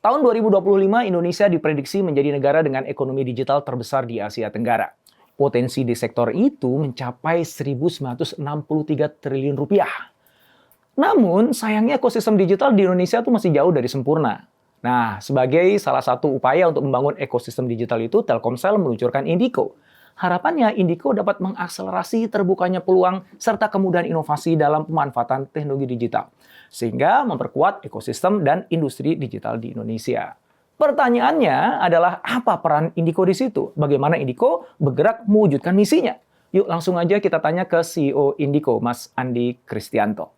Tahun 2025, Indonesia diprediksi menjadi negara dengan ekonomi digital terbesar di Asia Tenggara. Potensi di sektor itu mencapai 1.963 triliun rupiah. Namun, sayangnya ekosistem digital di Indonesia tuh masih jauh dari sempurna. Nah, sebagai salah satu upaya untuk membangun ekosistem digital itu, Telkomsel meluncurkan Indiko. Harapannya, Indiko dapat mengakselerasi terbukanya peluang serta kemudahan inovasi dalam pemanfaatan teknologi digital, sehingga memperkuat ekosistem dan industri digital di Indonesia. Pertanyaannya adalah apa peran Indiko di situ? Bagaimana Indiko bergerak mewujudkan misinya? Yuk langsung aja kita tanya ke CEO Indiko, Mas Andi Kristianto.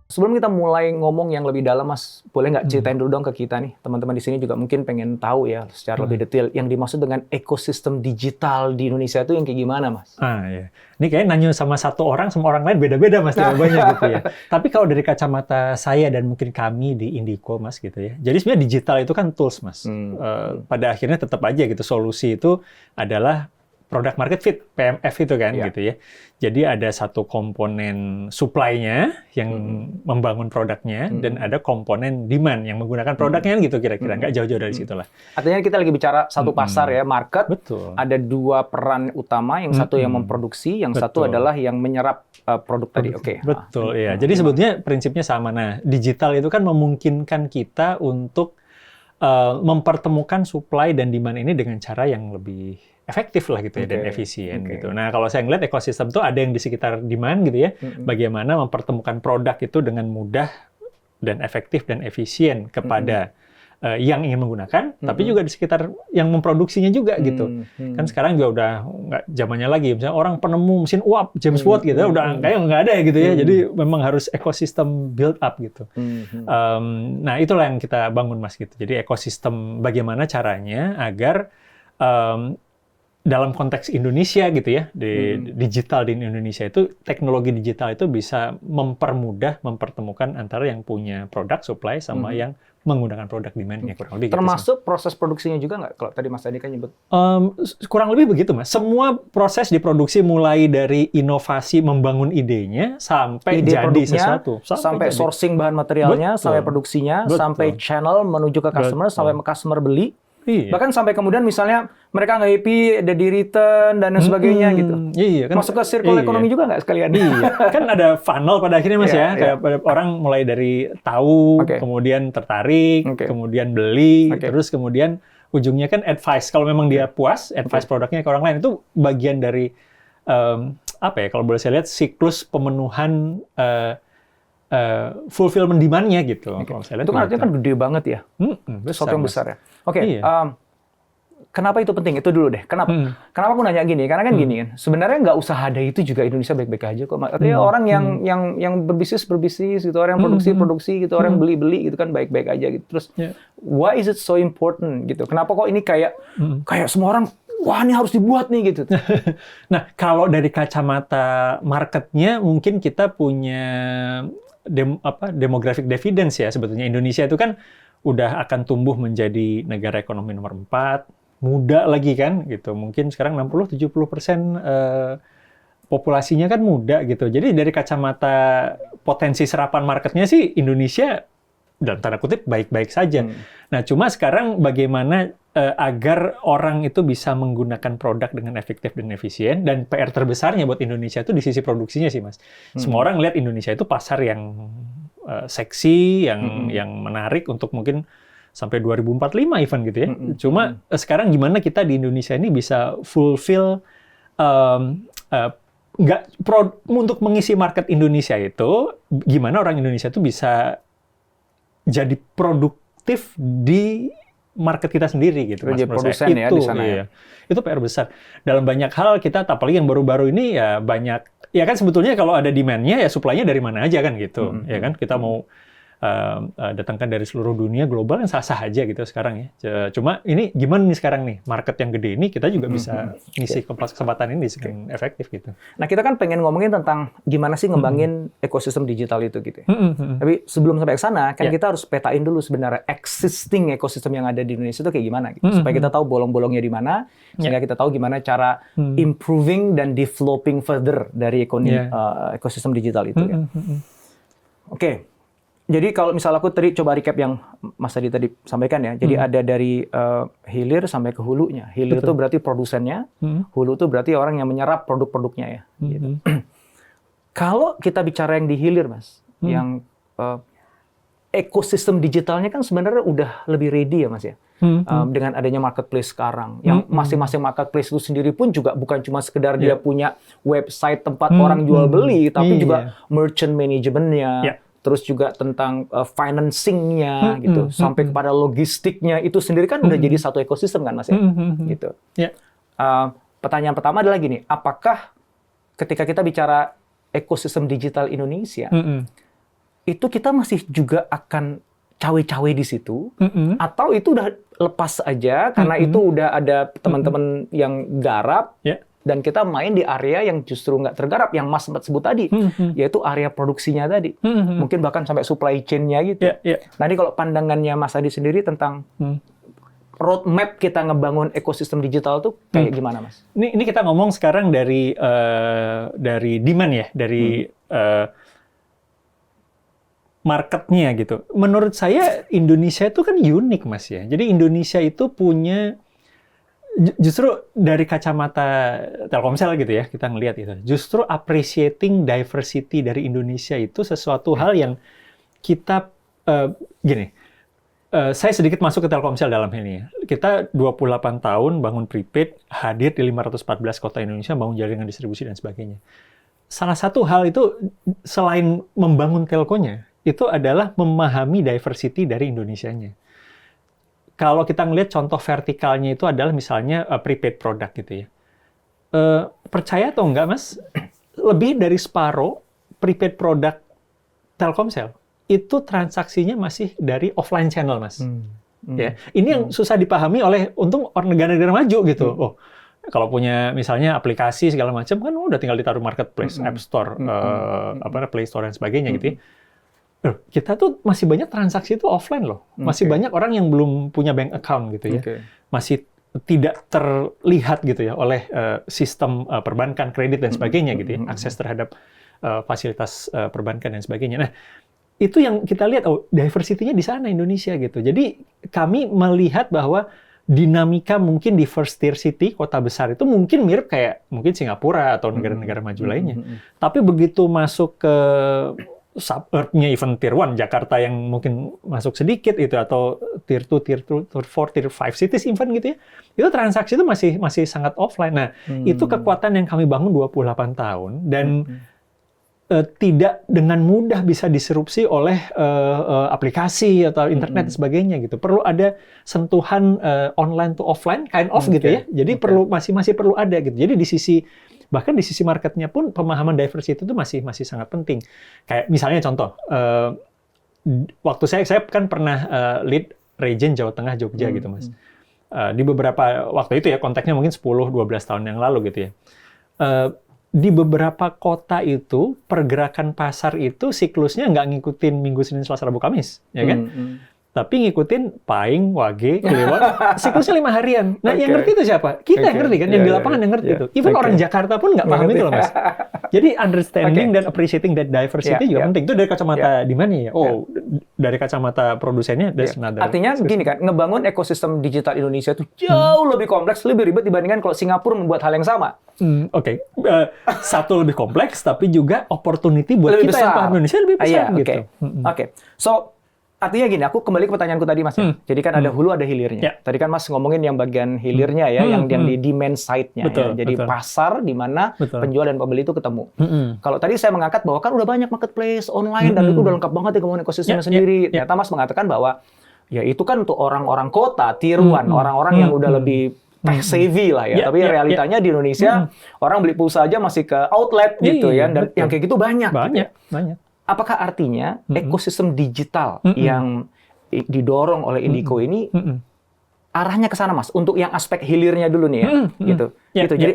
Sebelum kita mulai ngomong yang lebih dalam, Mas, boleh nggak ceritain dulu dong ke kita nih, teman-teman di sini juga mungkin pengen tahu ya secara lebih detail yang dimaksud dengan ekosistem digital di Indonesia itu yang kayak gimana, Mas? Iya. Ini kayaknya nanya sama satu orang, sama orang lain beda-beda, Mas, jawabannya gitu ya. Tapi kalau dari kacamata saya dan mungkin kami di Indiko, Mas, gitu ya. Jadi sebenarnya digital itu kan tools, Mas. Pada akhirnya tetap aja gitu, solusi itu adalah product market fit, PMF itu kan, gitu ya. Jadi ada satu komponen supply-nya yang membangun produknya, dan ada komponen demand yang menggunakan produknya gitu kira-kira. Nggak jauh-jauh dari situ lah. Artinya kita lagi bicara satu pasar ya, market. Betul. Ada dua peran utama, yang satu yang memproduksi, yang satu adalah yang menyerap produk tadi. Oke. Betul, iya. Jadi sebetulnya prinsipnya sama. Nah, digital itu kan memungkinkan kita untuk mempertemukan supply dan demand ini dengan cara yang lebih efektif lah gitu ya, dan efisien gitu. Nah, kalau saya ngeliat ekosistem itu ada yang di sekitar demand gitu ya, bagaimana mempertemukan produk itu dengan mudah dan efektif dan efisien kepada yang ingin menggunakan, tapi juga di sekitar yang memproduksinya juga gitu. Kan sekarang juga udah nggak zamannya lagi, misalnya orang penemu mesin uap, James Watt gitu, udah kayaknya nggak ada gitu ya, jadi memang harus ekosistem build up gitu. Nah, itulah yang kita bangun, Mas, gitu. Jadi ekosistem bagaimana caranya agar dalam konteks Indonesia gitu ya, di digital di Indonesia itu, teknologi digital itu bisa mempermudah, mempertemukan antara yang punya produk supply sama yang menggunakan produk demand-nya. Termasuk proses produksinya juga nggak? Kalau tadi Mas Adi kan nyebut. Kurang lebih begitu, Mas. Semua proses diproduksi mulai dari inovasi membangun idenya sampai jadi sesuatu. Sampai sourcing bahan materialnya, sampai produksinya, sampai channel menuju ke customer, sampai customer beli. Iya. Bahkan sampai kemudian misalnya mereka nggak happy, ada di return dan sebagainya gitu. Iya, kan, masuk ke circle ekonomi juga nggak sekalian? Iya. Kan ada funnel pada akhirnya, Mas, ya. Kayak orang mulai dari tahu, kemudian tertarik, kemudian beli, terus kemudian ujungnya kan advice. Kalau memang dia puas, advice produknya ke orang lain. Itu bagian dari apa ya? Kalau boleh saya lihat siklus pemenuhan fulfillment demand-nya gitu. Kalau saya lihat itu kan artinya kan gede banget ya. Sesuatu yang besar ya. Kenapa itu penting? Itu dulu deh. Kenapa? Kenapa aku nanya gini? Karena kan gini kan. Sebenarnya nggak usah ada itu juga Indonesia baik-baik aja kok. Artinya orang yang berbisnis gitu, orang yang produksi gitu, orang yang beli gitu kan baik-baik aja gitu. Terus why is it so important gitu? Kenapa kok ini kayak semua orang, wah ini harus dibuat nih gitu. Nah, kalau dari kacamata marketnya mungkin kita punya demographic dividends ya sebetulnya. Indonesia itu kan udah akan tumbuh menjadi negara ekonomi nomor 4, muda lagi kan gitu. Mungkin sekarang 60-70% populasinya kan muda gitu. Jadi dari kacamata potensi serapan marketnya sih Indonesia dalam tanda kutip baik-baik saja. Nah, cuma sekarang bagaimana agar orang itu bisa menggunakan produk dengan efektif dan efisien, dan PR terbesarnya buat Indonesia itu di sisi produksinya sih, Mas. Semua orang lihat Indonesia itu pasar yang seksi, yang menarik untuk mungkin sampai 2045 even gitu ya. Cuma sekarang gimana kita di Indonesia ini bisa fulfill untuk mengisi market Indonesia itu, gimana orang Indonesia itu bisa jadi produktif di market kita sendiri gitu, Mas. Jadi produsen ya di sana ya. Itu PR besar. Dalam banyak hal kita, apalagi yang baru-baru ini ya banyak, ya kan sebetulnya kalau ada demand-nya ya supply-nya dari mana aja kan gitu. Ya kan kita mau datangkan dari seluruh dunia global yang sah-sah aja gitu sekarang ya. Cuma ini gimana nih sekarang nih market yang gede ini kita juga bisa ngisi kesempatan ini dengan efektif gitu. Nah kita kan pengen ngomongin tentang gimana sih ngembangin ekosistem digital itu gitu. Tapi sebelum sampai ke sana kan kita harus petain dulu sebenarnya existing ekosistem yang ada di Indonesia itu kayak gimana gitu. Supaya kita tahu bolong-bolongnya di mana, sehingga kita tahu gimana cara improving dan developing further dari ekosistem digital itu. Oke. Jadi kalau misalnya aku tadi coba recap yang Mas Adi tadi sampaikan ya. Jadi ada dari hilir sampai ke hulunya. Hilir itu berarti produsennya, hulu itu berarti orang yang menyerap produk-produknya ya. Gitu. Kalau kita bicara yang di hilir, Mas, yang ekosistem digitalnya kan sebenarnya udah lebih ready ya, Mas ya. Dengan adanya marketplace sekarang, yang masing-masing marketplace itu sendiri pun juga bukan cuma sekedar dia punya website tempat orang jual beli, tapi juga merchant manajemennya. Terus juga tentang financing-nya gitu, sampai kepada logistiknya itu sendiri kan udah jadi satu ekosistem kan Mas ya, gitu. Pertanyaan pertama adalah gini, apakah ketika kita bicara ekosistem digital Indonesia, itu kita masih juga akan cawe-cawe di situ, atau itu udah lepas aja karena itu udah ada teman-teman yang garap, dan kita main di area yang justru nggak tergarap, yang Mas sempat sebut tadi, yaitu area produksinya tadi. Mungkin bahkan sampai supply chain-nya gitu. Nah, ini kalau pandangannya Mas Adi sendiri tentang roadmap kita ngebangun ekosistem digital tuh kayak gimana, Mas? Ini kita ngomong sekarang dari demand ya, dari marketnya gitu. Menurut saya Indonesia itu kan unik, Mas ya. Jadi Indonesia itu punya justru dari kacamata Telkomsel gitu ya, kita ngelihat itu. Justru appreciating diversity dari Indonesia itu sesuatu hal yang kita gini. Saya sedikit masuk ke Telkomsel dalam ini ya. Kita 28 tahun bangun prepaid, hadir di 514 kota Indonesia, bangun jaringan distribusi dan sebagainya. Salah satu hal itu selain membangun telkonya, itu adalah memahami diversity dari Indonesianya. Kalau kita ngelihat contoh vertikalnya itu adalah misalnya prepaid product gitu ya. Percaya atau enggak, Mas? Lebih dari separuh prepaid product Telkomsel itu transaksinya masih dari offline channel, Mas. Ya, ini yang susah dipahami oleh untung orang negara-negara maju gitu. Oh, kalau punya misalnya aplikasi segala macam kan udah tinggal ditaruh marketplace, App Store, Play Store dan sebagainya gitu ya. Kita tuh masih banyak transaksi itu offline loh. Masih banyak orang yang belum punya bank account gitu ya. Masih tidak terlihat gitu ya oleh sistem perbankan, kredit dan sebagainya gitu ya. Akses terhadap fasilitas perbankan dan sebagainya. Nah, itu yang kita lihat, diversity-nya di sana Indonesia gitu. Jadi kami melihat bahwa dinamika mungkin di first tier city, kota besar itu mungkin mirip kayak mungkin Singapura atau negara-negara maju lainnya. Tapi begitu masuk ke suburb-nya, even tier 1, Jakarta yang mungkin masuk sedikit itu, atau tier 2, tier 4, tier 5 cities even gitu ya, itu transaksi itu masih sangat offline. Nah, itu kekuatan yang kami bangun 28 tahun, dan tidak dengan mudah bisa disrupsi oleh aplikasi atau internet dan sebagainya gitu. Perlu ada sentuhan online to offline, kind of gitu ya. Jadi masih perlu ada gitu. Jadi bahkan di sisi marketnya pun pemahaman diversity itu masih sangat penting. Kayak misalnya contoh, waktu saya kan pernah lead region Jawa Tengah Jogja gitu, Mas. Di beberapa waktu itu ya, konteksnya mungkin 10-12 tahun yang lalu gitu ya. Di beberapa kota itu pergerakan pasar itu siklusnya nggak ngikutin Minggu, Senin, Selasa, Rabu, Kamis, ya kan? Tapi ngikutin Pahing, Wage, Kliwon, siklusnya 5 harian. Nah, yang ngerti itu siapa? Kita yang ngerti kan, yang di lapangan yang ngerti itu. Even orang Jakarta pun nggak paham itu loh, Mas. Jadi understanding dan appreciating that diversity juga penting. Itu dari kacamata di mana ya? Dari kacamata produsennya, artinya gini kan, ngebangun ekosistem digital Indonesia itu jauh lebih kompleks, lebih ribet dibandingkan kalau Singapura membuat hal yang sama. Satu lebih kompleks, tapi juga opportunity buat lebih kita besar. yang paham Indonesia lebih besar gitu. So, artinya gini, aku kembali ke pertanyaanku tadi, Mas. Jadi kan ada hulu, ada hilirnya. Tadi kan Mas ngomongin yang bagian hilirnya ya, yang di demand side-nya. Ya. Jadi pasar di mana penjual dan pembeli itu ketemu. Kalau tadi saya mengangkat bahwa kan udah banyak marketplace online dan itu udah lengkap banget ya ngomongin ekosistemnya sendiri. Ternyata Mas mengatakan bahwa ya itu kan untuk orang-orang kota, tier 1, orang-orang yang udah lebih tech savvy lah ya. Tapi realitanya di Indonesia orang beli pulsa aja masih ke outlet gitu ya. Dan yang kayak gitu banyak. Banyak. apakah artinya ekosistem digital yang didorong oleh Indico ini arahnya ke sana, Mas, untuk yang aspek hilirnya dulu nih ya, gitu. Gitu. Jadi,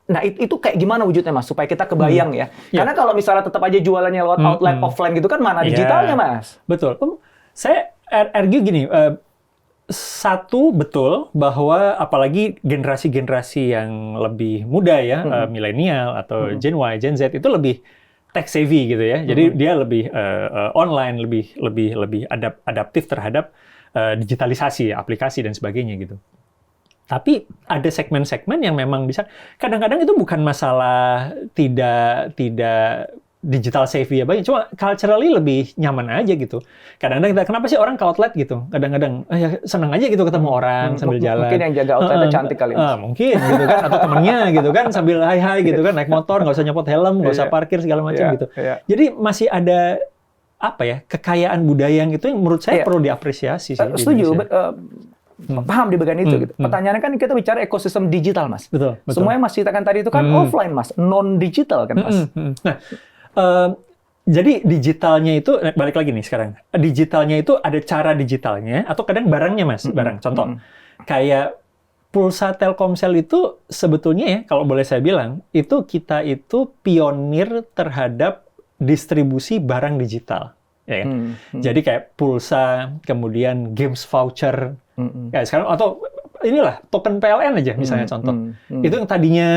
nah itu kayak gimana wujudnya, Mas, supaya kita kebayang ya. Karena kalau misalnya tetap aja jualannya lewat outlet offline gitu kan, mana digitalnya, Mas? Betul. Saya argue gini, satu betul bahwa apalagi generasi-generasi yang lebih muda ya, milenial atau Gen Y, Gen Z itu lebih tech savvy gitu ya. Jadi dia lebih online, lebih adaptif terhadap digitalisasi, aplikasi dan sebagainya gitu. Tapi ada segmen-segmen yang memang bisa, kadang-kadang itu bukan masalah tidak digital savvy ya, banyak. Cuma culturally lebih nyaman aja gitu. Kadang-kadang kenapa sih orang ke outlet gitu? Kadang-kadang ya seneng aja gitu ketemu orang sambil jalan. Mungkin yang jaga outletnya cantik kali. Mungkin gitu kan, atau temennya gitu kan sambil hai gitu kan, naik motor nggak usah nyopot helm, nggak usah parkir segala macam gitu. Jadi masih ada apa ya, kekayaan budaya yang itu yang menurut saya perlu diapresiasi sih. Setuju. Paham di bagian itu. Gitu. Pertanyaannya kan kita bicara ekosistem digital, Mas. Betul. Semua yang Mas ceritakan tadi itu kan offline, Mas, non digital kan, Mas. Nah, jadi digitalnya itu balik lagi nih sekarang. Digitalnya itu ada cara digitalnya atau kadang barangnya, Mas, barang. Contoh kayak pulsa Telkomsel itu sebetulnya ya, kalau boleh saya bilang, itu kita itu pionir terhadap distribusi barang digital. Ya kan? Jadi kayak pulsa, kemudian games voucher, kayak sekarang, atau inilah token PLN aja misalnya contoh. Itu yang tadinya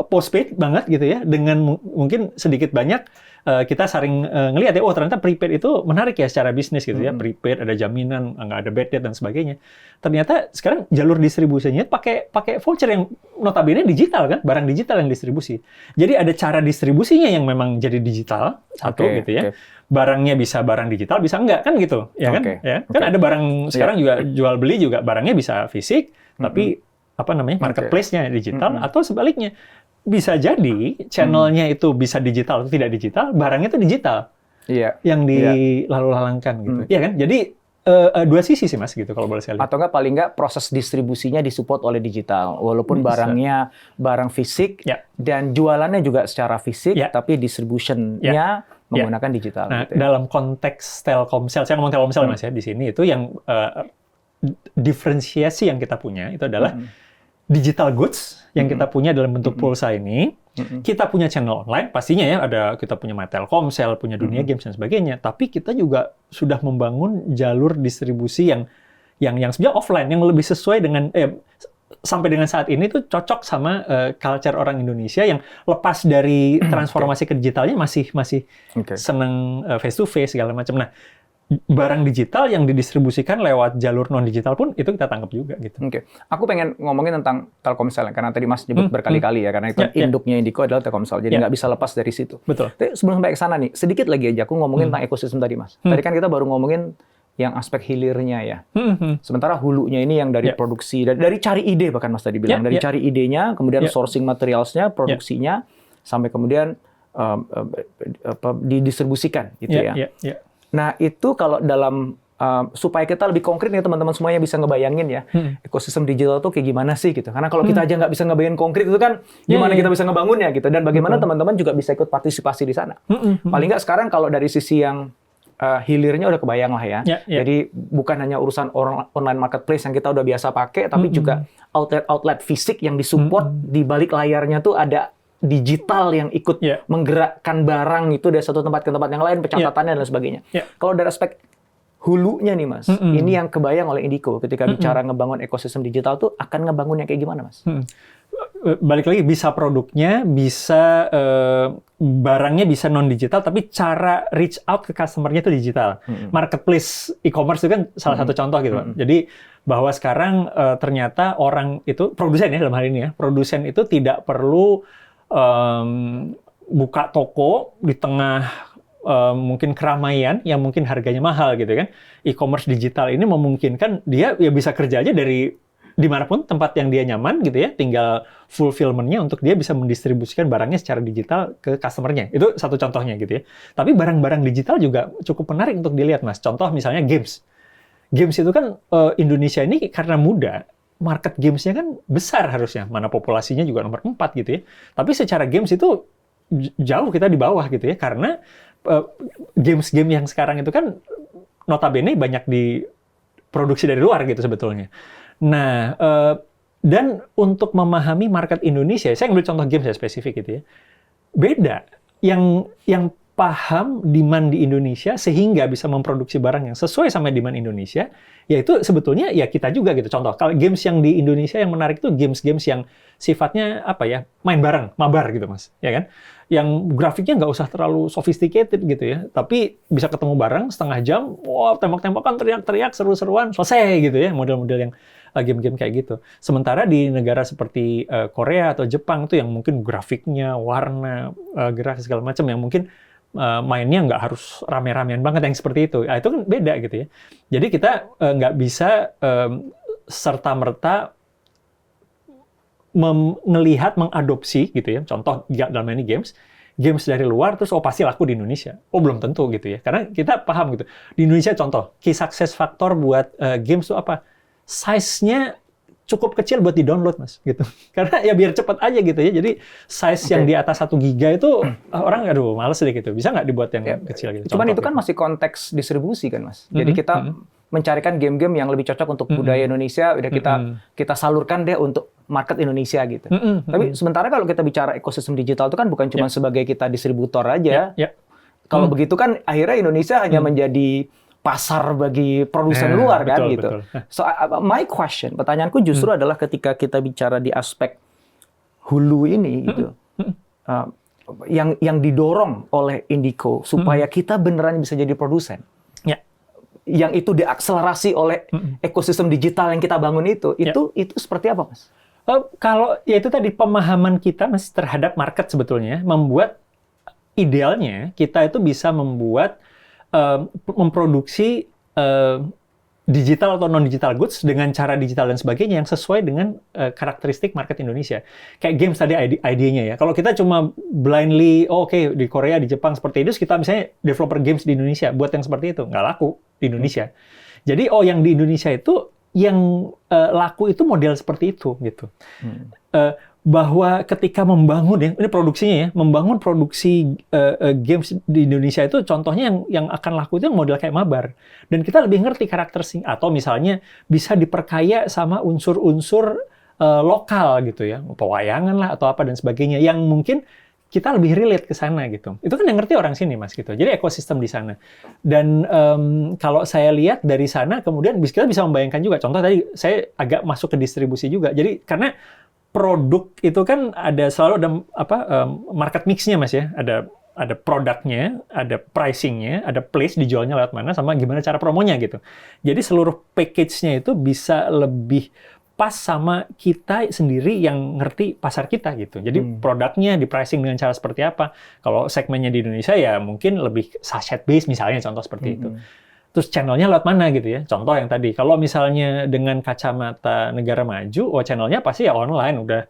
postpaid banget gitu ya, dengan mungkin sedikit banyak kita sering ngelihat ya, oh ternyata prepaid itu menarik ya secara bisnis gitu ya, prepaid ada jaminan, nggak ada bad debt dan sebagainya. Ternyata sekarang jalur distribusinya pakai voucher yang notabene digital kan, barang digital yang distribusi. Jadi ada cara distribusinya yang memang jadi digital satu gitu ya. Barangnya bisa barang digital, bisa enggak kan gitu, ya kan? Ya, kan ada barang sekarang juga jual beli juga barangnya bisa fisik, tapi apa namanya marketplace-nya digital, atau sebaliknya bisa jadi channelnya itu bisa digital atau tidak digital, barangnya itu digital, yang dilalu-lalangkan gitu, ya kan? Jadi dua sisi sih, Mas, gitu kalau boleh saya lihat. Atau enggak paling enggak proses distribusinya disupport oleh digital, walaupun barangnya barang fisik dan jualannya juga secara fisik, tapi distributionnya menggunakan digital. Nah, gitu ya. dalam konteks Telkomsel, saya ngomong Telkomsel Mas ya di sini, itu yang diferensiasi yang kita punya itu adalah digital goods yang kita punya dalam bentuk pulsa ini. Kita punya channel online, pastinya ya, kita punya Telkomsel, punya dunia games dan sebagainya. Tapi kita juga sudah membangun jalur distribusi yang sebenarnya offline, yang lebih sesuai dengan sampai dengan saat ini tuh cocok sama culture orang Indonesia yang lepas dari transformasi ke digitalnya masih seneng face to face segala macam. Nah, barang digital yang didistribusikan lewat jalur non digital pun itu kita tangkap juga gitu. Aku pengen ngomongin tentang Telkomsel karena tadi Mas nyebut berkali-kali ya, karena itu induknya Indico adalah Telkomsel, jadi nggak bisa lepas dari situ. Betul. Tapi sebelum sampai ke sana nih, sedikit lagi aja aku ngomongin tentang ekosistem tadi, Mas. Tadi kan kita baru ngomongin yang aspek hilirnya ya. Sementara hulunya ini yang dari produksi, dari cari ide bahkan Mas tadi bilang, dari cari idenya, kemudian sourcing materialsnya, produksinya, sampai kemudian didistribusikan gitu ya. Nah itu kalau dalam supaya kita lebih konkret nih teman-teman semuanya bisa ngebayangin ya ekosistem digital tuh kayak gimana sih gitu. Karena kalau kita aja nggak bisa ngebayangin konkret itu kan gimana kita bisa ngebangunnya gitu, dan bagaimana teman-teman juga bisa ikut partisipasi di sana. Paling nggak sekarang kalau dari sisi yang hilirnya udah kebayang lah ya. Jadi bukan hanya urusan online marketplace yang kita udah biasa pakai, tapi juga outlet fisik yang disupport di balik layarnya tuh ada digital yang ikut menggerakkan barang itu dari satu tempat ke tempat yang lain, pencatatannya dan sebagainya. Kalau dari aspek hulunya nih Mas, ini yang kebayang oleh Indico ketika bicara ngebangun ekosistem digital tuh akan ngebangunnya kayak gimana Mas? Balik lagi, bisa produknya, bisa barangnya bisa non-digital, tapi cara reach out ke customer-nya itu digital. Marketplace e-commerce itu kan salah satu contoh gitu. Jadi bahwa sekarang ternyata orang itu, produsen ya dalam hal ini ya, produsen itu tidak perlu buka toko di tengah mungkin keramaian yang mungkin harganya mahal gitu kan. E-commerce digital ini memungkinkan dia ya bisa kerja aja dari dimanapun tempat yang dia nyaman gitu ya, tinggal fulfillment-nya untuk dia bisa mendistribusikan barangnya secara digital ke customer-nya. Itu satu contohnya gitu ya. Tapi barang-barang digital juga cukup menarik untuk dilihat Mas. Contoh misalnya games. Games itu kan Indonesia ini karena muda, market games-nya kan besar harusnya, mana populasinya juga nomor 4 gitu ya. Tapi secara games itu jauh kita di bawah gitu ya, karena games-game yang sekarang itu kan notabene banyak diproduksi dari luar gitu sebetulnya. Nah, dan untuk memahami market Indonesia, saya ambil contoh games ya spesifik gitu ya, beda. Yang paham demand di Indonesia sehingga bisa memproduksi barang yang sesuai sama demand Indonesia, yaitu sebetulnya ya kita juga gitu. Contoh, kalau games yang di Indonesia yang menarik itu games-games yang sifatnya apa ya, main bareng, mabar gitu Mas, ya kan? Yang grafiknya nggak usah terlalu sophisticated gitu ya, tapi bisa ketemu bareng setengah jam, wow, tembak-tembakan, teriak-teriak, seru-seruan, selesai gitu ya, model-model yang game-game kayak gitu. Sementara di negara seperti Korea atau Jepang itu yang mungkin grafiknya, warna, gerak segala macam yang mungkin mainnya nggak harus rame-ramean banget yang seperti itu. Nah, itu kan beda gitu ya. Jadi kita nggak bisa serta-merta melihat, mengadopsi gitu ya. Contoh dalam ini games dari luar terus pasti laku di Indonesia. Belum tentu gitu ya. Karena kita paham gitu. Di Indonesia contoh, key success factor buat games itu apa? Size-nya cukup kecil buat di-download, Mas, gitu. Karena ya biar cepat aja gitu ya. Jadi size yang di atas 1 giga itu orang aduh males deh gitu. Bisa nggak dibuat yang kecil gitu? Cuman Contoh, itu kan gitu. masih konteks distribusi kan, Mas. Jadi kita mencarikan game-game yang lebih cocok untuk budaya Indonesia, udah kita salurkan deh untuk market Indonesia gitu. Tapi sementara kalau kita bicara ekosistem digital itu kan bukan cuma sebagai kita distributor aja. Kalau begitu kan akhirnya Indonesia hanya menjadi pasar bagi produsen luar kan betul, gitu. Betul. So my question, pertanyaanku justru adalah ketika kita bicara di aspek hulu ini gitu, yang didorong oleh Indico supaya kita beneran bisa jadi produsen. Yang itu diakselerasi oleh ekosistem digital yang kita bangun itu seperti apa, Mas? Kalau ya itu tadi pemahaman kita Mas terhadap market sebetulnya membuat idealnya kita itu bisa memproduksi digital atau non-digital goods dengan cara digital dan sebagainya yang sesuai dengan karakteristik market Indonesia. Kayak games tadi idenya ya. Kalau kita cuma blindly, oke, di Korea, di Jepang seperti itu, kita misalnya developer games di Indonesia buat yang seperti itu, nggak laku di Indonesia. Jadi yang di Indonesia itu yang laku itu model seperti itu gitu. Bahwa ketika membangun ya, ini produksinya ya, membangun produksi games di Indonesia itu contohnya yang akan laku itu yang model kayak mabar. Dan kita lebih ngerti karakter atau misalnya bisa diperkaya sama unsur-unsur lokal gitu ya, pewayangan lah atau apa dan sebagainya yang mungkin kita lebih relate ke sana gitu. Itu kan yang ngerti orang sini Mas gitu. Jadi ekosistem di sana. Dan kalau saya lihat dari sana kemudian kita bisa membayangkan juga. Contoh tadi saya agak masuk ke distribusi juga. Jadi karena produk itu kan selalu ada market mix-nya Mas ya. Ada produknya, ada pricing-nya, ada place dijualnya lewat mana sama gimana cara promonya gitu. Jadi seluruh package-nya itu bisa lebih pas sama kita sendiri yang ngerti pasar kita gitu. Jadi produknya di pricing dengan cara seperti apa. Kalau segmennya di Indonesia ya mungkin lebih sachet based misalnya contoh seperti itu. Terus channelnya lewat mana gitu ya. Contoh yang tadi, kalau misalnya dengan kacamata negara maju, channelnya pasti ya online, udah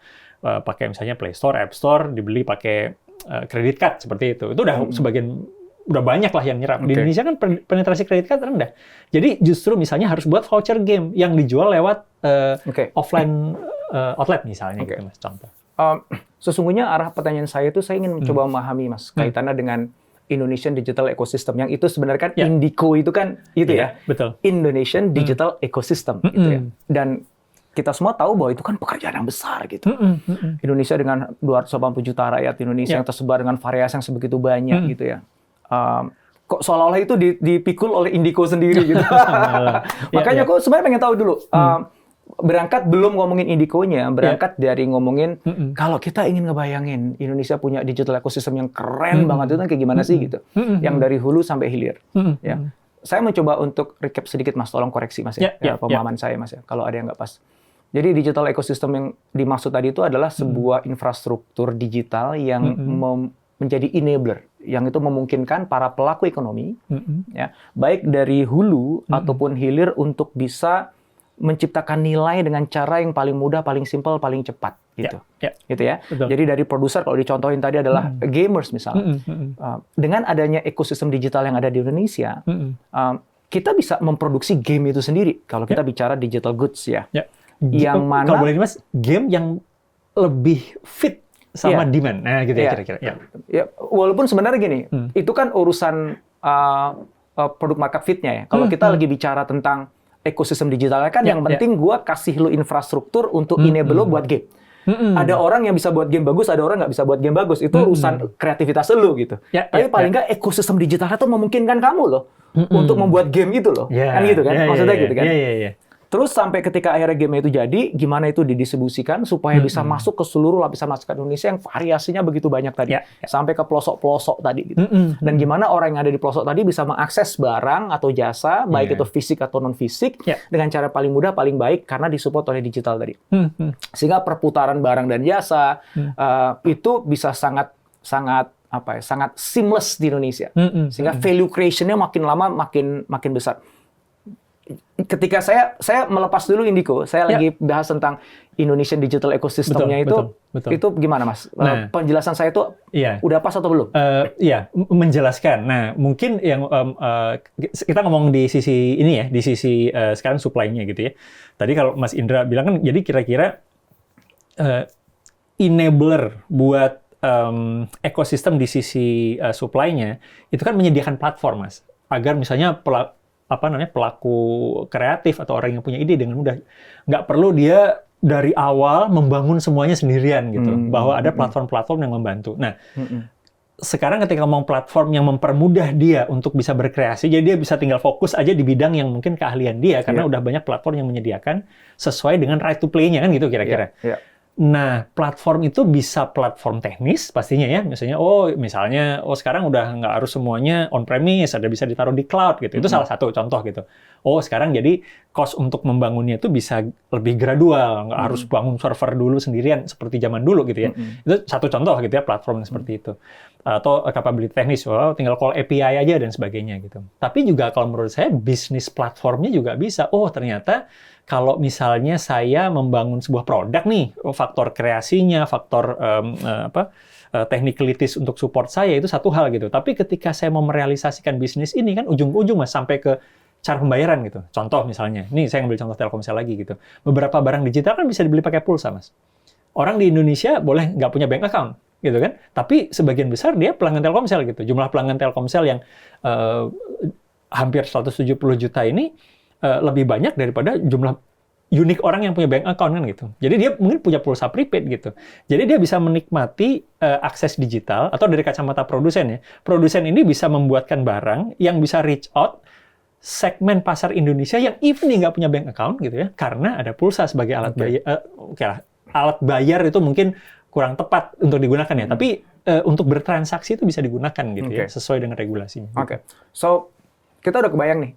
pakai misalnya Play Store, App Store, dibeli pakai credit card seperti itu. Itu udah udah banyak lah yang nyerap. Di Indonesia kan penetrasi credit card rendah. Jadi justru misalnya harus buat voucher game yang dijual lewat offline outlet misalnya gitu Mas, contoh. Sesungguhnya arah pertanyaan saya itu saya ingin mencoba memahami Mas, kaitannya dengan Indonesian Digital Ecosystem yang itu sebenarnya kan Indico itu kan itu ya. Betul. Indonesian Digital Ecosystem gitu ya. Dan kita semua tahu bahwa itu kan pekerjaan yang besar gitu. Indonesia dengan 280 juta rakyat Indonesia yang tersebar dengan variasi yang sebegitu banyak gitu ya. Kok seolah-olah itu dipikul oleh Indico sendiri gitu. Makanya aku sebenarnya pengen tahu dulu. Berangkat belum ngomongin Indico-nya, berangkat dari ngomongin kalau kita ingin ngebayangin Indonesia punya digital ecosystem yang keren banget itu kan kayak gimana sih gitu. Yang dari hulu sampai hilir. Ya. Saya mencoba untuk recap sedikit Mas, tolong koreksi Mas ya, pemahaman saya Mas ya, kalau ada yang nggak pas. Jadi digital ecosystem yang dimaksud tadi itu adalah sebuah infrastruktur digital yang menjadi enabler, yang itu memungkinkan para pelaku ekonomi, ya, baik dari hulu ataupun hilir untuk bisa menciptakan nilai dengan cara yang paling mudah, paling simpel, paling cepat, gitu. Gitu ya. Betul. Jadi dari produser, kalau dicontohin tadi adalah gamers misalnya. Dengan adanya ekosistem digital yang ada di Indonesia, kita bisa memproduksi game itu sendiri. Kalau kita bicara digital goods ya. Yang mana? Kalau boleh Mas, game yang lebih fit sama demand. Nah, gitu ya Iya. kira-kira. Ya. Ya, walaupun sebenarnya gini, itu kan urusan produk market fit-nya ya. Kalau kita lagi bicara tentang ekosistem digitalnya kan yang penting gua kasih lu infrastruktur untuk enable lu buat game. Ada orang yang bisa buat game bagus, ada orang nggak bisa buat game bagus. Itu urusan kreativitas lu gitu. Tapi paling nggak ekosistem digitalnya tuh memungkinkan kamu loh untuk membuat game itu loh. Kan gitu kan? Maksudnya gitu kan? Terus sampai ketika akhirnya game itu jadi, gimana itu didistribusikan supaya bisa masuk ke seluruh lapisan masyarakat Indonesia yang variasinya begitu banyak tadi. Sampai ke pelosok-pelosok tadi gitu. Dan gimana orang yang ada di pelosok tadi bisa mengakses barang atau jasa, baik itu fisik atau non-fisik, dengan cara paling mudah, paling baik, karena disupport oleh digital tadi. Sehingga perputaran barang dan jasa itu bisa sangat seamless di Indonesia. Sehingga value creation-nya makin lama makin besar. Ketika saya melepas dulu Indico, saya lagi bahas tentang Indonesian Digital Ecosystem-nya itu gimana Mas? Penjelasan saya itu udah pas atau belum? Iya, menjelaskan. Nah, mungkin yang kita ngomong di sisi ini ya, di sisi sekarang supply-nya gitu ya. Tadi kalau Mas Indra bilang kan, jadi kira-kira enabler buat ekosistem di sisi supply-nya itu kan menyediakan platform, Mas, agar misalnya pelaku kreatif atau orang yang punya ide dengan mudah nggak perlu dia dari awal membangun semuanya sendirian gitu, bahwa ada platform-platform yang membantu. Nah, sekarang ketika ngomong platform yang mempermudah dia untuk bisa berkreasi, jadi dia bisa tinggal fokus aja di bidang yang mungkin keahlian dia, karena udah banyak platform yang menyediakan sesuai dengan right to play-nya kan gitu kira-kira. Nah, platform itu bisa platform teknis pastinya ya. Misalnya sekarang udah nggak harus semuanya on-premise, ada bisa ditaruh di cloud gitu. Itu salah satu contoh gitu. Sekarang jadi cost untuk membangunnya itu bisa lebih gradual, nggak harus bangun server dulu sendirian seperti zaman dulu gitu ya. Itu satu contoh gitu ya, platform seperti itu. Atau capability teknis, tinggal call API aja dan sebagainya gitu. Tapi juga kalau menurut saya bisnis platformnya juga bisa. Ternyata kalau misalnya saya membangun sebuah produk nih, faktor kreasinya, faktor technicalities untuk support saya itu satu hal gitu. Tapi ketika saya mau merealisasikan bisnis ini kan ujung-ujung Mas sampai ke cara pembayaran gitu. Contoh misalnya, nih saya ngambil contoh Telkomsel lagi gitu. Beberapa barang digital kan bisa dibeli pakai pulsa, Mas. Orang di Indonesia boleh nggak punya bank account, gitu kan? Tapi sebagian besar dia pelanggan Telkomsel gitu. Jumlah pelanggan Telkomsel yang hampir 170 juta ini lebih banyak daripada jumlah unik orang yang punya bank account kan gitu. Jadi dia mungkin punya pulsa prepaid gitu. Jadi dia bisa menikmati akses digital, atau dari kacamata produsen ya. Produsen ini bisa membuatkan barang yang bisa reach out segmen pasar Indonesia yang even nggak punya bank account gitu ya, karena ada pulsa sebagai alat bayar. Alat bayar itu mungkin kurang tepat untuk digunakan ya, tapi untuk bertransaksi itu bisa digunakan gitu ya, sesuai dengan regulasinya. So kita udah kebayang nih,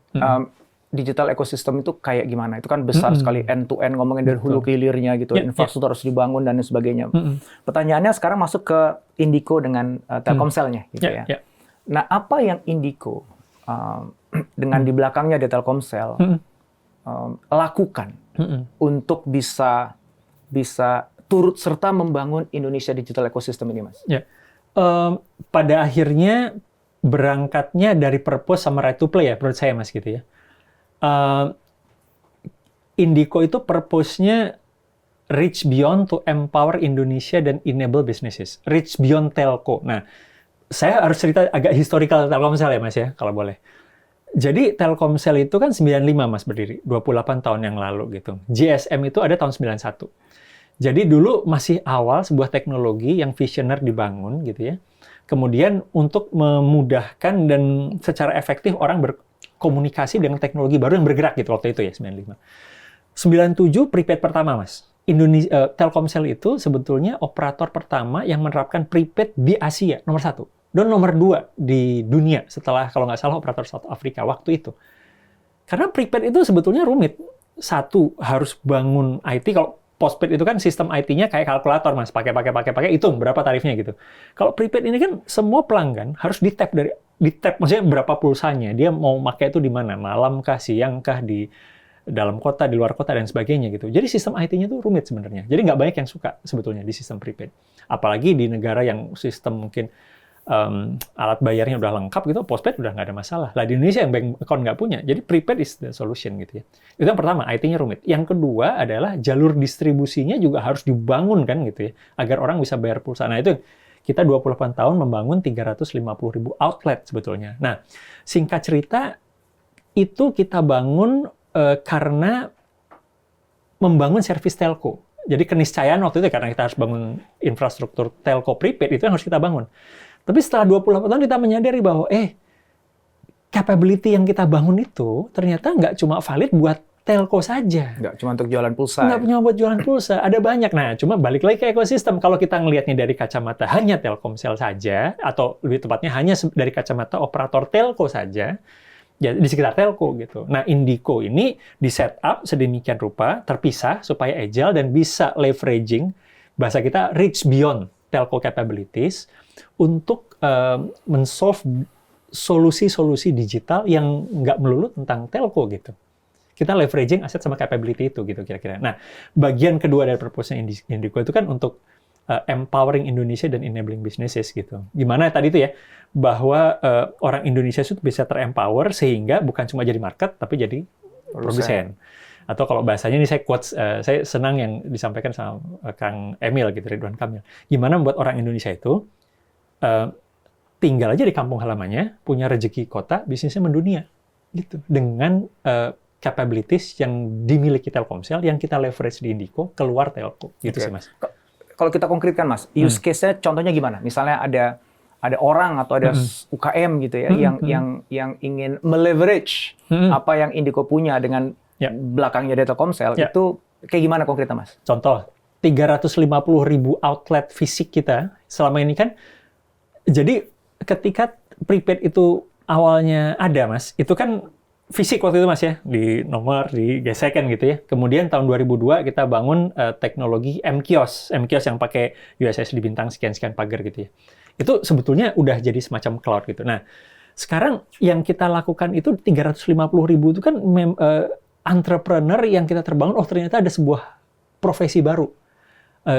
digital ecosystem itu kayak gimana? Itu kan besar sekali, end to end, ngomongin dari hulu ke hilirnya gitu, infrastruktur harus dibangun dan sebagainya. Pertanyaannya sekarang masuk ke Indico dengan Telkomselnya gitu ya. Nah, apa yang Indico dengan di belakangnya ada Telkomsel lakukan untuk bisa turut serta membangun Indonesia Digital Ecosystem ini, Mas? Pada akhirnya berangkatnya dari purpose sama right to play ya, menurut saya Mas gitu ya. Indico itu purpose-nya reach beyond to empower Indonesia dan enable businesses. Reach beyond telco. Nah, saya harus cerita agak historical Telkomsel ya Mas ya, kalau boleh. Jadi Telkomsel itu kan 95 Mas berdiri, 28 tahun yang lalu gitu. GSM itu ada tahun 91. Jadi dulu masih awal sebuah teknologi yang visioner dibangun gitu ya. Kemudian untuk memudahkan dan secara efektif orang berkomunikasi dengan teknologi baru yang bergerak gitu waktu itu ya, 95. 97 prepaid pertama Mas. Telkomsel itu sebetulnya operator pertama yang menerapkan prepaid di Asia, nomor 1. Dan nomor 2 di dunia setelah kalau nggak salah operator South Africa waktu itu. Karena prepaid itu sebetulnya rumit. Satu, harus bangun IT. Kalau postpaid itu kan sistem IT-nya kayak kalkulator Mas, pakai hitung berapa tarifnya gitu. Kalau prepaid ini kan semua pelanggan harus di-tap maksudnya berapa pulsanya, dia mau pakai itu di mana, malam kah, siang kah, di dalam kota, di luar kota dan sebagainya gitu. Jadi sistem IT-nya tuh rumit sebenarnya. Jadi nggak banyak yang suka sebetulnya di sistem prepaid. Apalagi di negara yang sistem mungkin alat bayarnya udah lengkap gitu, postpaid udah nggak ada masalah. Lah di Indonesia yang bank account nggak punya, jadi prepaid is the solution gitu ya. Itu yang pertama, IT-nya rumit. Yang kedua adalah jalur distribusinya juga harus dibangun kan gitu ya, agar orang bisa bayar pulsa. Nah itu kita 28 tahun membangun 350.000 outlet sebetulnya. Nah, singkat cerita, itu kita bangun karena membangun servis telco. Jadi keniscayaan waktu itu karena kita harus bangun infrastruktur telco prepaid, itu yang harus kita bangun. Tapi setelah 28 tahun kita menyadari bahwa capability yang kita bangun itu ternyata nggak cuma valid buat telco saja. Nggak cuma untuk jualan pulsa. Nggak cuma buat jualan pulsa, ada banyak. Nah, cuma balik lagi ke ekosistem. Kalau kita ngelihatnya dari kacamata hanya Telkomsel saja, atau lebih tepatnya hanya dari kacamata operator telco saja, ya di sekitar telco gitu. Nah, Indiko ini di setup sedemikian rupa, terpisah supaya agile dan bisa leveraging, bahasa kita reach beyond telco capabilities, untuk men-solve solusi-solusi digital yang nggak melulu tentang telco gitu. Kita leveraging aset sama capability itu gitu kira-kira. Nah, bagian kedua dari purpose-nya Indiko itu kan untuk empowering Indonesia dan enabling businesses gitu. Gimana tadi itu ya, bahwa orang Indonesia itu bisa terempower sehingga bukan cuma jadi market, tapi jadi produsen. Atau kalau bahasanya ini saya quotes, saya senang yang disampaikan sama Kang Emil gitu, Ridwan Kamil. Gimana membuat orang Indonesia itu tinggal aja di kampung halamannya, punya rezeki kota, bisnisnya mendunia gitu. Dengan capabilities yang dimiliki Telkomsel, yang kita leverage di Indiko, keluar telco. Gitu sih, Mas. Kalau kita konkretkan, Mas, use case-nya contohnya gimana? Misalnya ada orang atau ada UKM gitu ya, yang ingin meleverage apa yang Indiko punya dengan belakangnya dari Telkomsel, itu kayak gimana konkretnya, Mas? Contoh, 350.000 outlet fisik kita selama ini kan, jadi ketika prepaid itu awalnya ada, Mas, itu kan fisik waktu itu, Mas ya, di nomor, di gesekan gitu ya. Kemudian tahun 2002 kita bangun teknologi M-Kios yang pakai USSD bintang sekian-sekian pagar gitu ya. Itu sebetulnya udah jadi semacam cloud gitu. Nah, sekarang yang kita lakukan itu 350.000 itu kan entrepreneur yang kita terbangun, ternyata ada sebuah profesi baru,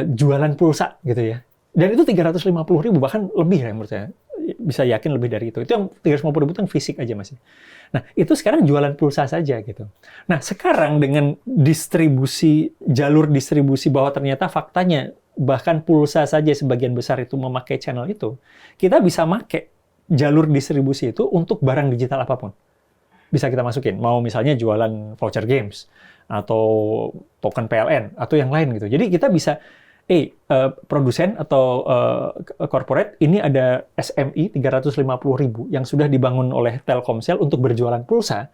jualan pulsa gitu ya. Dan itu 350.000, bahkan lebih ya menurut saya. Bisa yakin lebih dari itu. Itu yang 350.000 itu yang fisik aja, Mas. Nah, itu sekarang jualan pulsa saja gitu. Nah, sekarang dengan jalur distribusi bahwa ternyata faktanya bahkan pulsa saja sebagian besar itu memakai channel itu, kita bisa pakai jalur distribusi itu untuk barang digital apapun. Bisa kita masukin. Mau misalnya jualan voucher games, atau token PLN, atau yang lain gitu. Jadi kita bisa produsen atau corporate, ini ada SMI 350.000 yang sudah dibangun oleh Telkomsel untuk berjualan pulsa.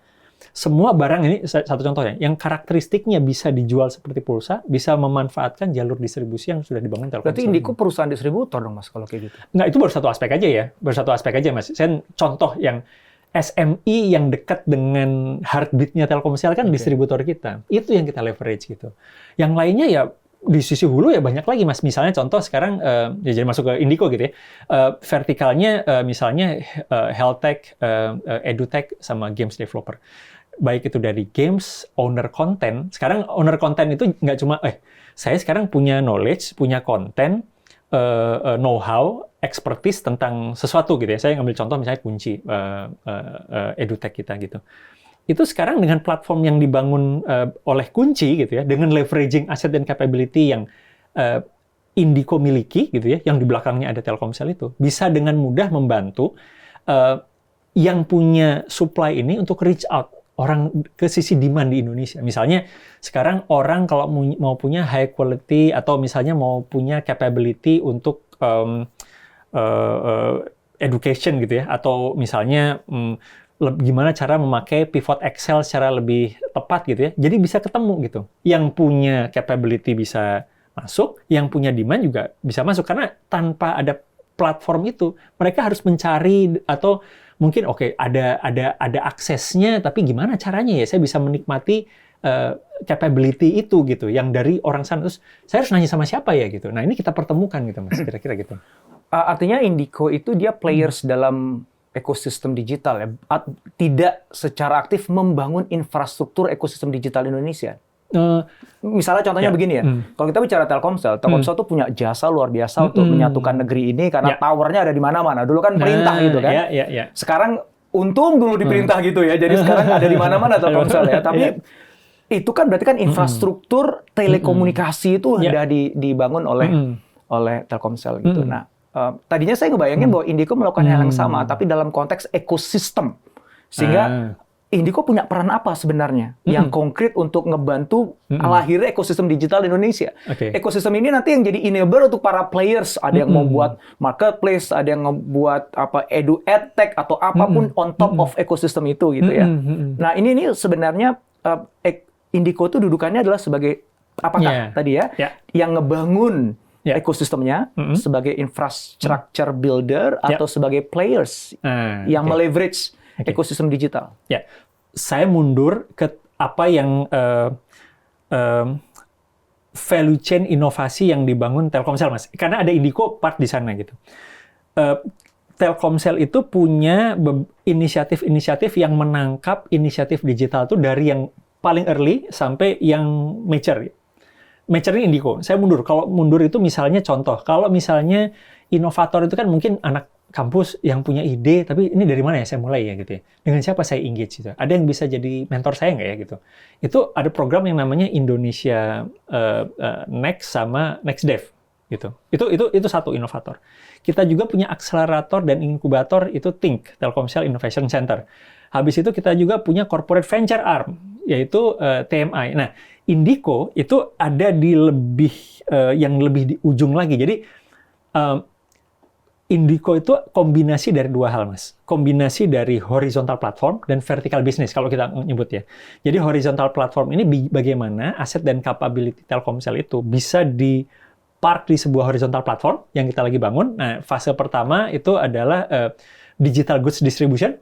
Semua barang ini, satu contohnya, yang karakteristiknya bisa dijual seperti pulsa, bisa memanfaatkan jalur distribusi yang sudah dibangun Telkomsel. Berarti Indiko perusahaan distributor dong, Mas, kalau kayak gitu? Nggak, itu baru satu aspek aja ya. Baru satu aspek aja, Mas. Saya contoh yang SMI yang dekat dengan heartbeat-nya Telkomsel kan distributor kita. Itu yang kita leverage gitu. Yang lainnya ya di sisi hulu ya banyak lagi, Mas. Misalnya contoh sekarang, ya jadi masuk ke Indiko gitu ya, vertikalnya misalnya health tech, edutech, sama games developer. Baik itu dari games, owner content. Sekarang owner content itu nggak cuma, saya sekarang punya knowledge, punya konten, know-how, expertise tentang sesuatu gitu ya. Saya ngambil contoh misalnya kunci edutech kita gitu. Itu sekarang dengan platform yang dibangun oleh Kunci gitu ya, dengan leveraging aset dan capability yang Indiko miliki gitu ya, yang di belakangnya ada Telkomsel itu, bisa dengan mudah membantu yang punya supply ini untuk reach out orang ke sisi demand di Indonesia. Misalnya sekarang orang kalau mau punya high quality atau misalnya mau punya capability untuk education gitu ya, atau misalnya gimana cara memakai pivot Excel secara lebih tepat gitu ya. Jadi bisa ketemu gitu. Yang punya capability bisa masuk, yang punya demand juga bisa masuk. Karena tanpa ada platform itu, mereka harus mencari atau mungkin ada aksesnya, tapi gimana caranya ya saya bisa menikmati capability itu gitu, yang dari orang sana. Terus saya harus nanya sama siapa ya gitu. Nah, ini kita pertemukan gitu, Mas, kira-kira gitu. Artinya Indiko itu dia players dalam ekosistem digital ya, tidak secara aktif membangun infrastruktur ekosistem digital Indonesia. Misalnya contohnya begini ya, kalau kita bicara Telkomsel tuh punya jasa luar biasa untuk menyatukan negeri ini karena towernya ada di mana-mana. Dulu kan perintah gitu kan. Sekarang untung dulu diperintah gitu ya, jadi sekarang ada di mana-mana Telkomsel ya. Tapi itu kan berarti kan infrastruktur telekomunikasi itu sudah dibangun oleh Telkomsel gitu. Nah, tadinya saya ngebayangin bahwa Indiko melakukan hal yang sama, tapi dalam konteks ekosistem. Sehingga Indiko punya peran apa sebenarnya yang konkret untuk ngebantu lahirnya ekosistem digital di Indonesia. Ekosistem ini nanti yang jadi enabler untuk para players. Ada yang mau buat marketplace, ada yang membuat edtech atau apapun on top of ekosistem itu gitu ya. Nah ini sebenarnya Indiko itu dudukannya adalah sebagai apakah tadi ya yang ngebangun ekosistemnya sebagai infrastructure builder atau sebagai players yang meleverage ekosistem digital. Ya, saya mundur ke apa yang value chain inovasi yang dibangun Telkomsel, Mas. Karena ada Indiko part di sana gitu. Telkomsel itu punya inisiatif-inisiatif yang menangkap inisiatif digital itu dari yang paling early sampai yang mature. Mature ini Indiko. Saya mundur. Kalau mundur itu misalnya contoh, kalau misalnya inovator itu kan mungkin anak kampus yang punya ide, tapi ini dari mana ya saya mulai ya gitu ya. Dengan siapa saya engage gitu. Ada yang bisa jadi mentor saya nggak ya gitu. Itu ada program yang namanya Indonesia Next sama Next Dev gitu. Itu satu inovator. Kita juga punya akselerator dan inkubator itu Think, Telkomsel Innovation Center. Habis itu kita juga punya corporate venture arm yaitu TMI. Nah, Indiko itu ada di yang lebih di ujung lagi. Jadi Indiko itu kombinasi dari dua hal, Mas. Kombinasi dari horizontal platform dan vertical business, kalau kita nyebut ya. Jadi horizontal platform ini bagaimana aset dan capability Telkomsel itu bisa di-park di sebuah horizontal platform yang kita lagi bangun. Nah, fase pertama itu adalah digital goods distribution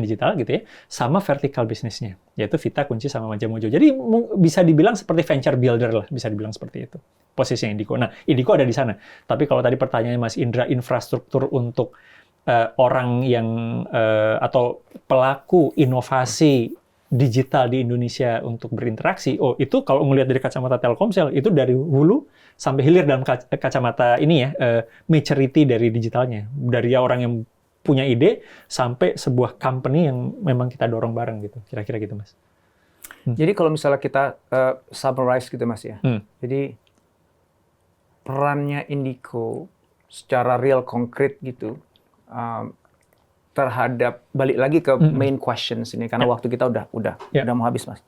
digital gitu ya, sama vertical business-nya, yaitu Vita, Kunci, sama Majamojo. Jadi bisa dibilang seperti venture builder lah, bisa dibilang seperti itu posisinya Indiko. Nah, Indiko ada di sana. Tapi kalau tadi pertanyaannya Mas Indra, infrastruktur untuk orang yang atau pelaku inovasi digital di Indonesia untuk berinteraksi, itu kalau ngelihat dari kacamata Telkomsel, itu dari hulu sampai hilir dalam kacamata ini ya, maturity dari digitalnya. Dari orang yang punya ide sampai sebuah company yang memang kita dorong bareng gitu. Kira-kira gitu, Mas. Jadi kalau misalnya kita summarize gitu, Mas ya. Jadi perannya Indiko secara real konkret gitu terhadap balik lagi ke main questions ini karena waktu kita udah mau habis, Mas.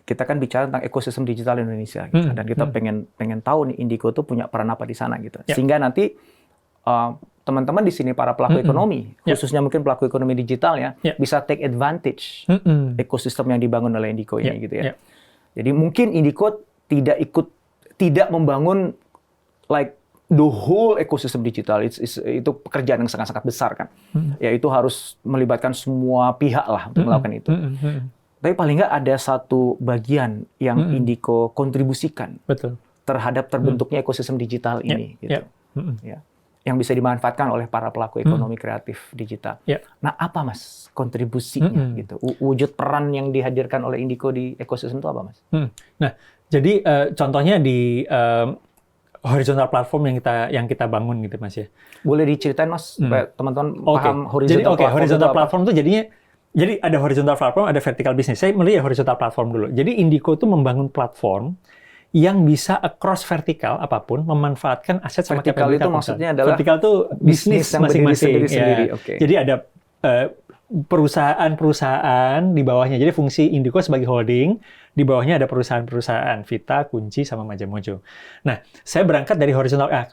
Kita kan bicara tentang ekosistem digital Indonesia gitu, dan kita pengen tahu nih Indiko tuh punya peran apa di sana gitu. Sehingga nanti teman-teman di sini para pelaku ekonomi, khususnya mungkin pelaku ekonomi digital ya, bisa take advantage ekosistem yang dibangun oleh Indiko ini gitu ya. Jadi mungkin Indiko tidak membangun like the whole ekosistem digital. Itu pekerjaan yang sangat-sangat besar kan. Ya itu harus melibatkan semua pihak lah untuk melakukan itu. Tapi paling nggak ada satu bagian yang Indiko kontribusikan terhadap terbentuknya ekosistem digital ini gitu. Ya. Yang bisa dimanfaatkan oleh para pelaku ekonomi kreatif digital. Nah, apa Mas kontribusinya gitu? Wujud peran yang dihadirkan oleh Indiko di ekosistem itu apa, Mas? Nah, jadi contohnya di horizontal platform yang kita bangun gitu, Mas ya. Boleh diceritain, Mas, supaya teman-teman paham horizontal platform. Horizontal platform itu jadinya jadi ada horizontal platform, ada vertical business. Saya melihat horizontal platform dulu. Jadi Indiko itu membangun platform yang bisa across vertikal apapun memanfaatkan aset sama vertikal itu maksudnya adalah vertikal itu bisnis masing-masing. Jadi ada perusahaan-perusahaan di bawahnya. Jadi fungsi Indiko sebagai holding, di bawahnya ada perusahaan-perusahaan Vita, Kunci, sama Majamojo. Nah, saya berangkat dari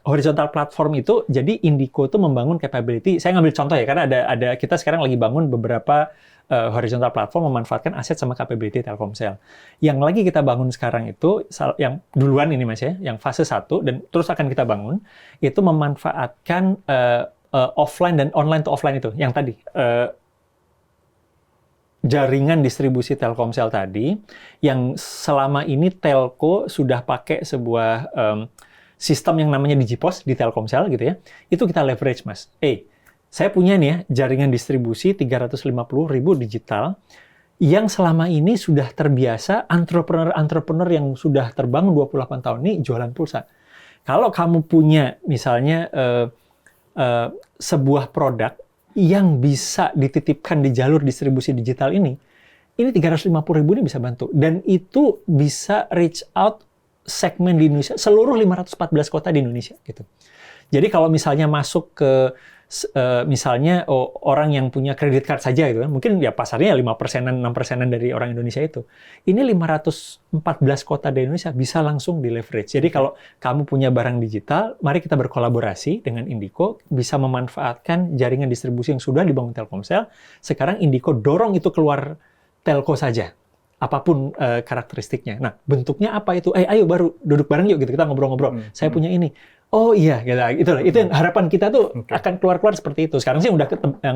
horizontal platform itu, jadi Indiko itu membangun capability. Saya ngambil contoh ya, karena ada kita sekarang lagi bangun beberapa horizontal platform memanfaatkan aset sama capability Telkomsel. Yang lagi kita bangun sekarang itu, yang duluan ini Mas ya, yang fase 1, dan terus akan kita bangun, itu memanfaatkan offline dan online to offline itu, yang tadi. Jaringan distribusi Telkomsel tadi, yang selama ini Telco sudah pakai sebuah sistem yang namanya Digipos di Telkomsel gitu ya, itu kita leverage Mas. Saya punya nih ya, jaringan distribusi 350.000 digital yang selama ini sudah terbiasa entrepreneur yang sudah terbangun 28 tahun ini jualan pulsa. Kalau kamu punya misalnya sebuah produk yang bisa dititipkan di jalur distribusi digital ini 350.000 ini bisa bantu. Dan itu bisa reach out segmen di Indonesia, seluruh 514 kota di Indonesia gitu. Jadi kalau misalnya masuk ke misalnya orang yang punya kredit card saja gitu kan, mungkin ya pasarnya 5%-an, 6%-an dari orang Indonesia itu. Ini 514 kota di Indonesia bisa langsung di leverage. Jadi kalau kamu punya barang digital, mari kita berkolaborasi dengan Indiko, bisa memanfaatkan jaringan distribusi yang sudah dibangun Telkomsel. Sekarang Indiko dorong itu keluar telco saja. Apapun karakteristiknya. Nah, bentuknya apa itu? Ayo baru duduk bareng yuk gitu, kita ngobrol-ngobrol. Saya punya ini. Oh iya, gitu. Itu yang harapan kita tuh akan keluar-keluar seperti itu. Sekarang sih yang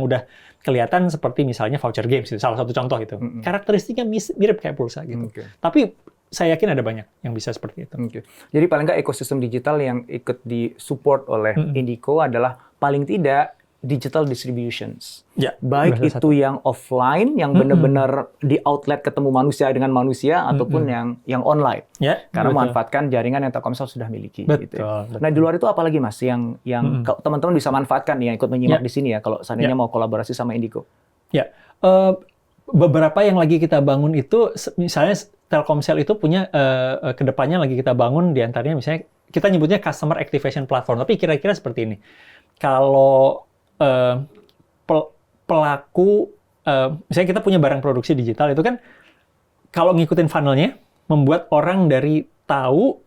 udah kelihatan seperti misalnya voucher games itu salah satu contoh itu. Karakteristiknya mirip kayak pulsa gitu. Tapi saya yakin ada banyak yang bisa seperti itu. Jadi paling nggak ekosistem digital yang ikut disupport oleh Indiko adalah paling tidak digital distributions. Ya, baik itu yang offline, yang benar-benar di outlet ketemu manusia dengan manusia, ataupun yang online. Ya, karena memanfaatkan jaringan yang Telkomsel sudah miliki. Betul, gitu ya. betul. Nah, di luar itu apa lagi, Mas, yang teman-teman bisa manfaatkan yang ikut menyimak di sini ya, kalau seandainya mau kolaborasi sama Indiko? Ya, beberapa yang lagi kita bangun itu, misalnya Telkomsel itu punya, kedepannya lagi kita bangun, diantaranya misalnya, kita nyebutnya Customer Activation Platform, tapi kira-kira seperti ini. Kalau pelaku, misalnya kita punya barang produksi digital itu kan kalau ngikutin funnelnya, membuat orang dari tahu,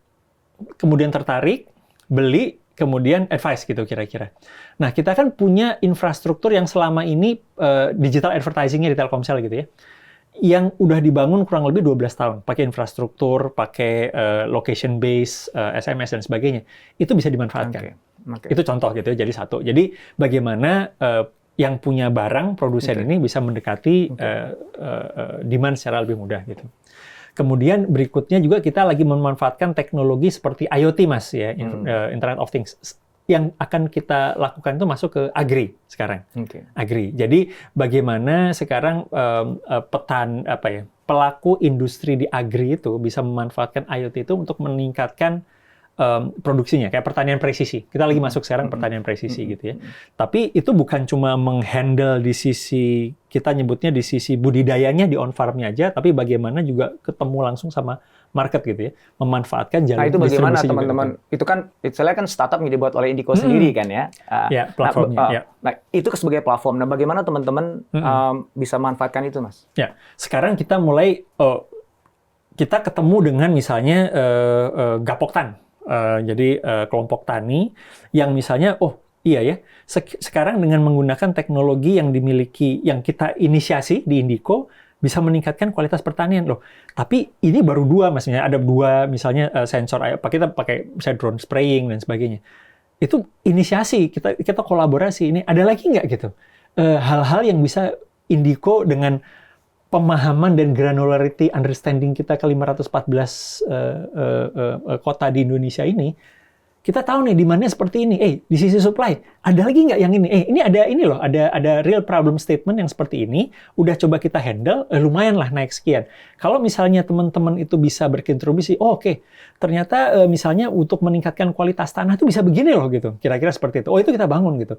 kemudian tertarik, beli, kemudian advice gitu kira-kira. Nah, kita kan punya infrastruktur yang selama ini digital advertising-nya di Telkomsel gitu ya, yang udah dibangun kurang lebih 12 tahun, pakai infrastruktur, pakai location base, SMS dan sebagainya. Itu bisa dimanfaatkan. Itu contoh gitu ya, jadi satu. Jadi bagaimana yang punya barang produsen ini bisa mendekati demand secara lebih mudah gitu. Kemudian berikutnya juga kita lagi memanfaatkan teknologi seperti IoT, Mas, ya, Internet of Things. Yang akan kita lakukan itu masuk ke agri sekarang. Agri. Jadi bagaimana sekarang pelaku industri di agri itu bisa memanfaatkan IoT itu untuk meningkatkan produksinya, kayak pertanian presisi. Kita lagi masuk sekarang pertanian presisi gitu ya. Tapi itu bukan cuma menghandle di sisi, kita nyebutnya di sisi budidayanya di on farm-nya aja, tapi bagaimana juga ketemu langsung sama market gitu ya. Memanfaatkan jalan distribusi. Nah, itu bagaimana teman-teman, itu kan istilahnya kan startup yang dibuat oleh Indiko sendiri kan ya. Ya, platformnya. Nah, itu sebagai platform. Nah, bagaimana teman-teman bisa manfaatkan itu, Mas? Ya, sekarang kita mulai, kita ketemu dengan misalnya Gapoktan. Jadi kelompok tani yang misalnya, iya ya, sekarang dengan menggunakan teknologi yang dimiliki, yang kita inisiasi di Indiko, bisa meningkatkan kualitas pertanian loh. Tapi ini baru 2, maksudnya ada 2 misalnya sensor, kita pakai misalnya drone spraying dan sebagainya. Itu inisiasi, kita kolaborasi. Ini ada lagi nggak gitu? Hal-hal yang bisa Indiko dengan pemahaman dan granularity understanding kita ke 514 kota di Indonesia ini, kita tahu nih demand-nya seperti ini. Di sisi supply, ada lagi nggak yang ini? Ini ada ini loh, ada real problem statement yang seperti ini, udah coba kita handle, lumayan lah naik sekian. Kalau misalnya teman-teman itu bisa berkontribusi, oke, ternyata misalnya untuk meningkatkan kualitas tanah itu bisa begini loh gitu, kira-kira seperti itu. Itu kita bangun gitu.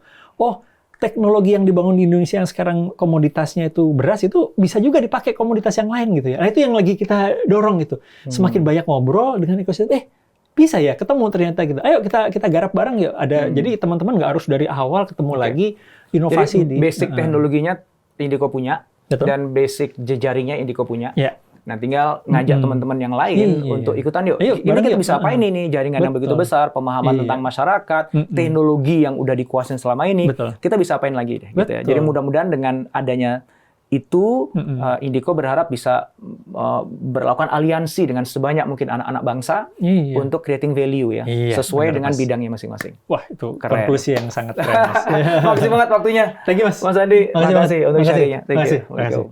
Teknologi yang dibangun di Indonesia yang sekarang komoditasnya itu beras, itu bisa juga dipakai komoditas yang lain gitu ya. Nah, itu yang lagi kita dorong gitu. Semakin banyak ngobrol dengan ekosistem, bisa ya ketemu ternyata gitu. Ayo kita garap bareng yuk. Jadi teman-teman nggak harus dari awal ketemu lagi inovasi. Jadi basic teknologinya Indiko punya, betul. Dan basic jejaringnya Indiko punya. Ya. Nah, tinggal ngajak teman-teman yang lain untuk ikutan yuk. Ini kita bisa apain ini jaringan yang begitu besar, pemahaman tentang masyarakat, teknologi yang udah dikuasain selama ini. Kita bisa apain lagi deh gitu ya. Jadi mudah-mudahan dengan adanya itu Indiko berharap bisa berlakukan aliansi dengan sebanyak mungkin anak-anak bangsa untuk creating value ya, sesuai dengan bidangnya masing-masing. Wah, itu konklusi yang sangat keren. Makasih banget waktunya. Thank you, Mas. Mas Andi, terima kasih untuk sharingnya. Thank you.